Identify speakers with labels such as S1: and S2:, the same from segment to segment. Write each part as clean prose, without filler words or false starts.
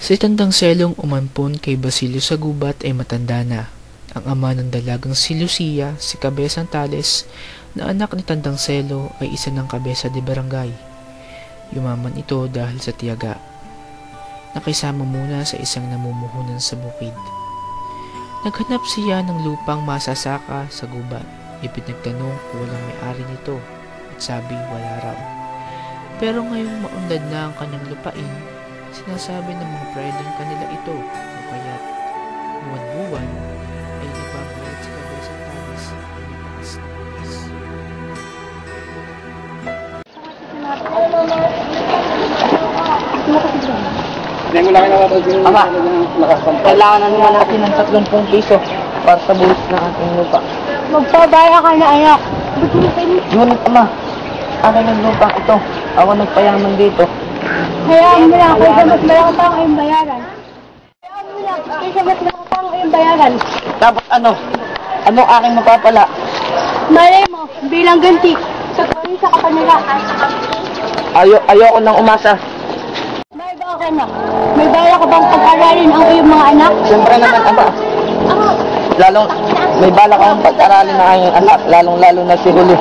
S1: Si Tandang Selong umampon kay Basilio sa gubat ay matanda na. Ang ama ng dalagang si Lucia, si Cabezang Tales, na anak ni Tandang Selo ay isa ng kabesa de barangay. Yumaman ito dahil sa tiyaga. Nakisama muna sa isang namumuhunan sa bukid. Naghanap siya ng lupang masasaka sa gubat. Ipinagtanong kung walang may-ari nito at sabi wala raw. Pero ngayong maunlad na ang kanyang lupain, sinasabi ng mga prideng kanila ito o kaya buwan-buwan ay nagbabayad si Cabezang Tales ng mataas na buwis.
S2: Ama, kailangan na naman natin ng 30 piso para sa buwis ng ating lupa.
S3: Magpabaya ka na, anak.
S2: Ngunit ama, akin ang lupa ito. Ako nagpayaman dito.
S3: Hayaan mo lang, kaysa mas malaki pa ang iyong bayaran. Hayaan mo lang, kaysa mas malaki pa ang iyong bayaran.
S2: Tapos ano? Anong aking mapapala?
S3: Malay mo, bilang ganti, sa paisa ka pa nila.
S2: Ayoko nang umasa.
S3: May ba ka na? May bala ka bang pag-aralin ang iyong mga anak?
S2: Siyempre naman ama. May balak akong pag-aralin ng aking anak, lalong-lalo na si Huli.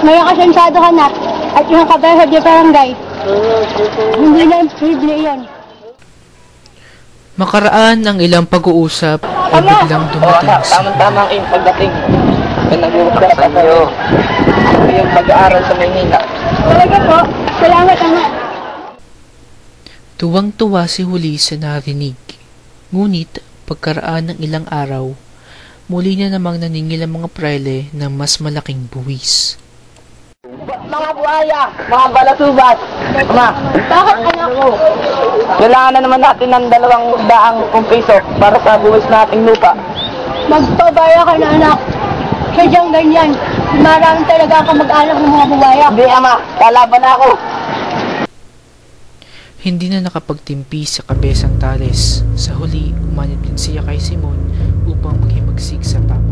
S3: Ngayon asensyado ka na, at yung kabesa de barangay. Hindi na imposible iyon.
S1: Makaraan ang ilang pag-uusap ay biglang dumating si
S2: Tama-tama ang iyong pagdating. Kaya nag-uusap sa iyo. Ang iyong pag-aaral sa Maynila.
S3: Talaga po, salamat anak.
S1: Tuwang-tuwa si Huli sa narinig. Ngunit, pagkaraan ng ilang araw, muli na namang naningil ang mga praile ng mas malaking buwis.
S2: Mga buhaya, mga balasubat. Ama,
S3: Bakit anak?
S2: kailangan na naman natin ng 200 piso para sa buwis nating lupa.
S3: Magpabaya ka na, anak. Sadyang ganyan, marami talaga akong mag-anak ng mga buwaya.
S2: Hindi ama, kalaban ako.
S1: Hindi na nakapagtimpi sa Cabezang Tales. Sa huli, umanit din siya kay Simon upang maghimagsik sa papa.